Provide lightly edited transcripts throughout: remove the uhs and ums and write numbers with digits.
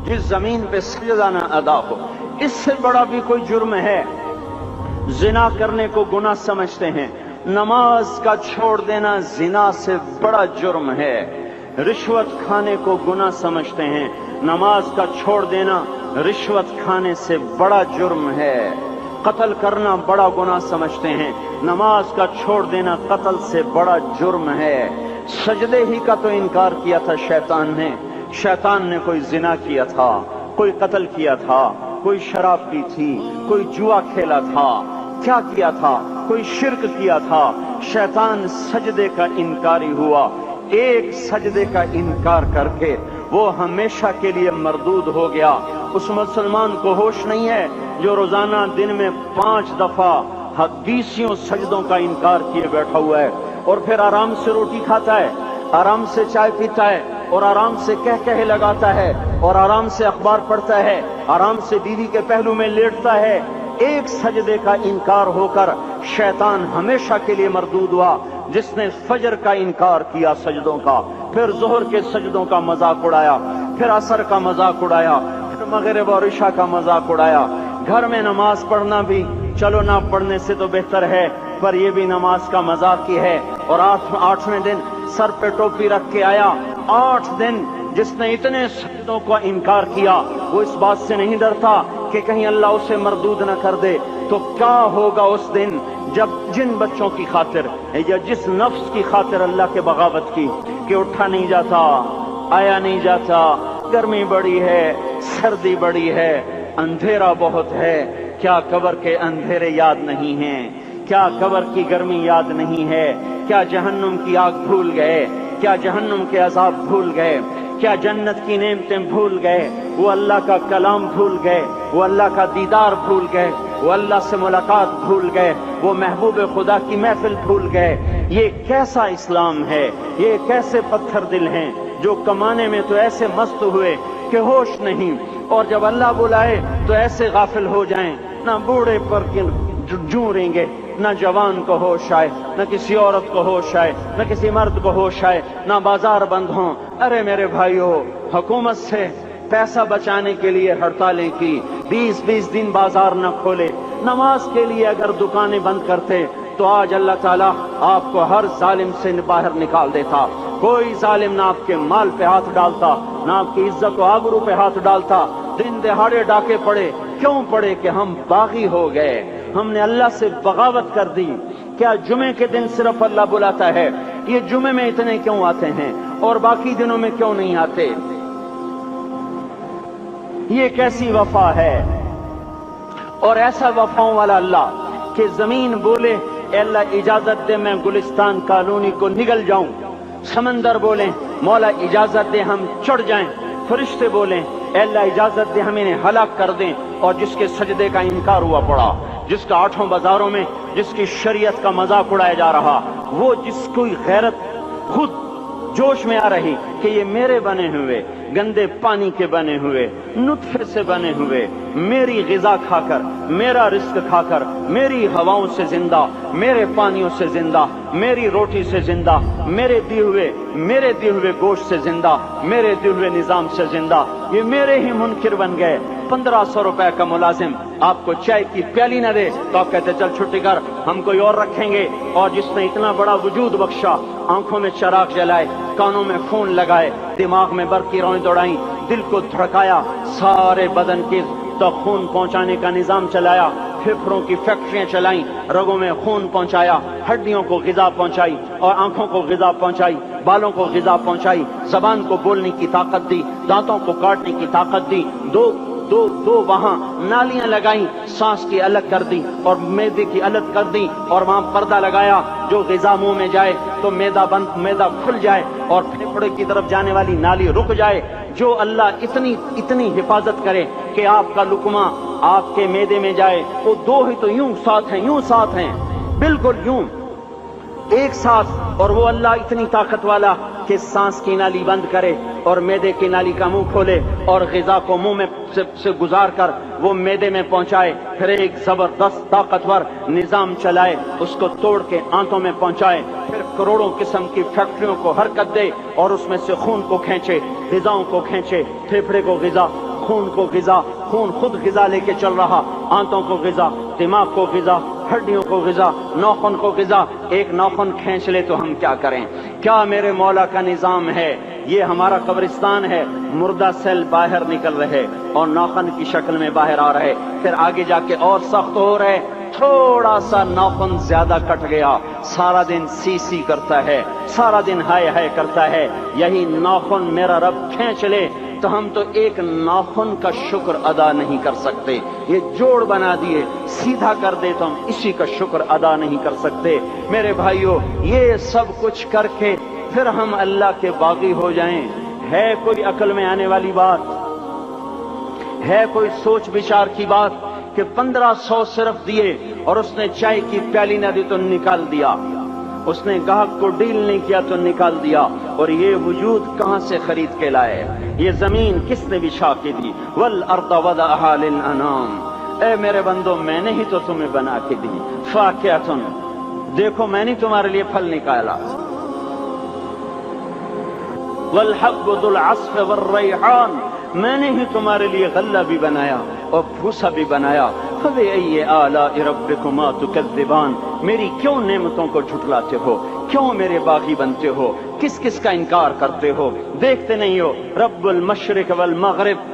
जिस जमीन पे सजदा न अदा हो। इससे बड़ा भी कोई जुर्म है? जिना करने को गुनाह समझते हैं, नमाज का छोड़ देना जिना से बड़ा जुर्म है। रिश्वत खाने को गुनाह समझते हैं, नमाज का छोड़ देना रिश्वत खाने से बड़ा जुर्म है। कत्ल करना बड़ा गुनाह समझते हैं, नमाज का छोड़ देना कत्ल से बड़ा जुर्म है। सजदे ही का तो इनकार किया था शैतान ने कोई जिना किया था, कोई कत्ल किया था, कोई शराब पी थी, कोई जुआ खेला था, क्या किया था, कोई शिर्क किया था। शैतान सजदे का इनकारी हुआ। एक सजदे का इनकार करके वो हमेशा के लिए मरदूद हो गया। उस मुसलमान को होश नहीं है जो रोजाना दिन में 5 दफा 20 सजदों का इनकार किए बैठा हुआ है, और फिर आराम से रोटी खाता है, आराम से चाय पीता है, और आराम से कह लगाता है, और आराम से अखबार पढ़ता है, आराम से बीवी के पहलू में लेटता है। एक सजदे का इनकार होकर शैतान हमेशा के लिए मरदूद हुआ। जिसने फजर का इनकार किया सजदों का, फिर जोहर के सजदों का मजाक उड़ाया, फिर असर का मजाक उड़ाया, फिर मगरिब और इशा का मजाक उड़ाया। घर में नमाज पढ़ना भी चलो ना पढ़ने से तो बेहतर है, पर यह भी नमाज का मजाक ही है। और 8वें दिन सर पे टोपी रख के आया। 8 दिन जिसने इतने सजदों का इनकार किया, वो इस बात से नहीं डरता कि कहीं अल्लाह उसे मरदूद न कर दे। तो क्या होगा उस दिन जब जिन बच्चों की खातिर या जिस नफ्स की खातिर अल्लाह के बगावत की कि उठा नहीं जाता, आया नहीं जाता, गर्मी बड़ी है, सर्दी बड़ी है, अंधेरा बहुत है। क्या कब्र के अंधेरे याद नहीं हैं? क्या कब्र की गर्मी याद नहीं है? क्या जहन्नुम की आग भूल गए? क्या जहन्नुम के अजाब भूल गए? क्या जन्नत की नेमतें भूल गए? वो अल्लाह का कलाम भूल गए, वो अल्लाह का दीदार भूल गए, वो अल्लाह से मुलाकात भूल गए, वो महबूब खुदा की महफिल भूल गए। ये कैसा इस्लाम है? ये कैसे पत्थर दिल हैं जो कमाने में तो ऐसे मस्त हुए कि होश नहीं, और जब अल्लाह बुलाए तो ऐसे गाफिल हो जाएं, ना बूढ़े पर जूरेंगे, न जवान को होश आए, न किसी औरत को होश आए, न किसी मर्द को होश आए, न बाजार बंद हों। अरे मेरे भाइयों, हुकूमत से पैसा बचाने के लिए हड़तालें की, 20-20 दिन बाजार न खोले, नमाज के लिए अगर दुकानें बंद करते तो आज अल्लाह ताला आपको हर जालिम से बाहर निकाल देता। कोई जालिम ना आपके माल पे हाथ डालता, ना आपकी इज्जत और आबरू पे हाथ डालता। दिन दहाड़े डाके पड़े, क्यों पड़े? कि हम बागी हो गए, हमने अल्लाह से बगावत कर दी। क्या जुमे के दिन सिर्फ अल्लाह बुलाता है? ये जुमे में इतने क्यों आते हैं और बाकी दिनों में क्यों नहीं आते? ये कैसी वफा है? और ऐसा वफाओं वाला अल्लाह कि जमीन बोले अल्लाह इजाजत दे मैं गुलिस्तान कॉलोनी को निगल जाऊं, समंदर बोले मौला इजाजत दे हम चढ़ जाएं, फरिश्ते बोले अल्लाह इजाजत दे हम इन्हें हलाक कर दें। और जिसके सजदे का इनकार हुआ पड़ा, जिसका 8 बाजारों में जिसकी शरीयत का मजाक उड़ाया जा रहा, वो जिसको गैरत खुद जोश में आ रही कि ये मेरे बने हुए गंदे पानी के बने हुए नुत्फे से बने हुए, मेरी गिजा खाकर, मेरा रिस्क खाकर, मेरी हवाओं से जिंदा, मेरे पानियों से जिंदा, मेरी रोटी से जिंदा, मेरे दिए हुए गोश्त से जिंदा, मेरे दिए हुए निजाम से जिंदा, ये मेरे ही मुनकिर बन गए। 1500 रुपए का मुलाजिम आपको चाय की प्याली न दे तो आप कहते चल छुट्टी कर, हम कोई और रखेंगे। और जिसने इतना बड़ा वजूद बख्शा, आंखों में चराग जलाए, कानों में खून लगाए, दिमाग में बर्फ की रौएं दौड़ाई, दिल को धड़काया, सारे बदन के तो खून पहुंचाने का निजाम चलाया, फेफड़ों की फैक्ट्रियां चलाई, रगों में खून पहुंचाया, हड्डियों को गिजा पहुंचाई और आंखों को गिजा पहुंचाई, बालों को गिजा पहुंचाई, जबान को बोलने की ताकत दी, दांतों को काटने की ताकत दी, दो वहां नालियां लगाई, सांस की अलग कर दी और मैदे की अलग कर दी, और वहां पर्दा लगाया, जो गिजा मुंह में जाए तो मैदा खुल जाए और फेफड़े की तरफ जाने वाली नाली रुक जाए। जो अल्लाह इतनी हिफाजत करे कि आपका लुकमा आपके मैदे में जाए, वो दो ही तो यूं साथ हैं, बिल्कुल यूं एक साथ। और वो अल्लाह इतनी ताकत वाला कि सांस की नाली बंद करे और मैदे की नाली का मुंह खोले और गिजा को मुंह में से गुजार कर वो मैदे में पहुंचाए, फिर एक जबरदस्त ताकतवर निजाम चलाए, उसको तोड़ के आंतों में पहुंचाए, फिर करोड़ों किस्म की फैक्ट्रियों को हरकत दे और उसमें से खून को खींचे, गिजाओं को खींचे, फेफड़े को गिजा, خون کو غذا، خون خود غذا لے کے چل رہا، آنتوں کو غذا، دماغ کو غذا، ہڈیوں کو غذا، ناخن کو غذا۔ ایک ناخن کھینچ لے تو ہم کیا کریں؟ کیا میرے مولا کا نظام ہے؟ یہ ہمارا قبرستان ہے، مردہ سیل باہر نکل رہے اور ناخن کی شکل میں باہر آ رہے، پھر آگے جا کے اور سخت ہو رہے، تھوڑا سا ناخن زیادہ کٹ گیا، سارا دن سی سی کرتا ہے، سارا دن ہائے ہائے کرتا ہے۔ یہی ناخن میرا رب کھینچ لے تو ہم تو ایک ناخن کا شکر ادا نہیں کر سکتے۔ یہ جوڑ بنا دیے، سیدھا کر دے تو ہم اسی کا شکر ادا نہیں کر سکتے۔ میرے بھائیو، یہ سب کچھ کر کے پھر ہم اللہ کے باغی ہو جائیں، ہے کوئی عقل میں آنے والی بات؟ ہے کوئی سوچ بچار کی بات کہ 1500 صرف دیے اور اس نے چائے کی پیالی نہ دی تو نکال دیا، اس نے گاہک کو ڈیل نہیں کیا تو نکال دیا، اور یہ وجود کہاں سے خرید کے لائے؟ یہ زمین کس نے بچھا کے دی؟ والارض وضعها للانام، اے میرے بندو میں نے ہی تو تمہیں بنا کے دی۔ فاکہۃ، دیکھو میں نے تمہارے لیے پھل نکالا، والحب ذو العصف والریحان، میں نے ہی تمہارے لیے غلہ بھی بنایا اور بھوسا بھی بنایا۔ فبأي آلاء ربكما تكذبان، میری کیوں نعمتوں کو جھٹلاتے ہو؟ کیوں میرے باغی بنتے ہو؟ کس کس کا انکار کرتے ہو؟ دیکھتے نہیں ہو رب المشرق والمغرب،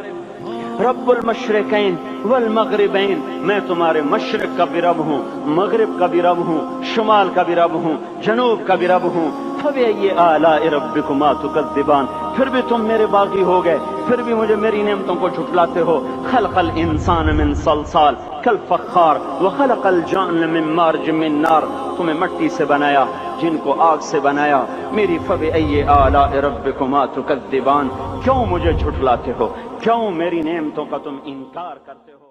رب المشرقین والمغربین، میں تمہارے مشرق کا بھی رب ہوں، مغرب کا بھی رب ہوں، شمال کا بھی رب ہوں، جنوب کا بھی رب ہوں۔ فبأي آلاء ربكما تكذبان، پھر بھی تم میرے باغی ہو گئے، پھر بھی مجھے میری نعمتوں کو جھٹلاتے ہو۔ خلق الانسان من صلصال کالفخار وخلق الجان من مارج من نار، تمہیں مٹی سے بنایا، جن کو آگ سے بنایا۔ میری فبأي آلاء ربكما تكذبان، کیوں مجھے جھٹلاتے ہو؟ کیوں میری نعمتوں کا تم انکار کرتے ہو؟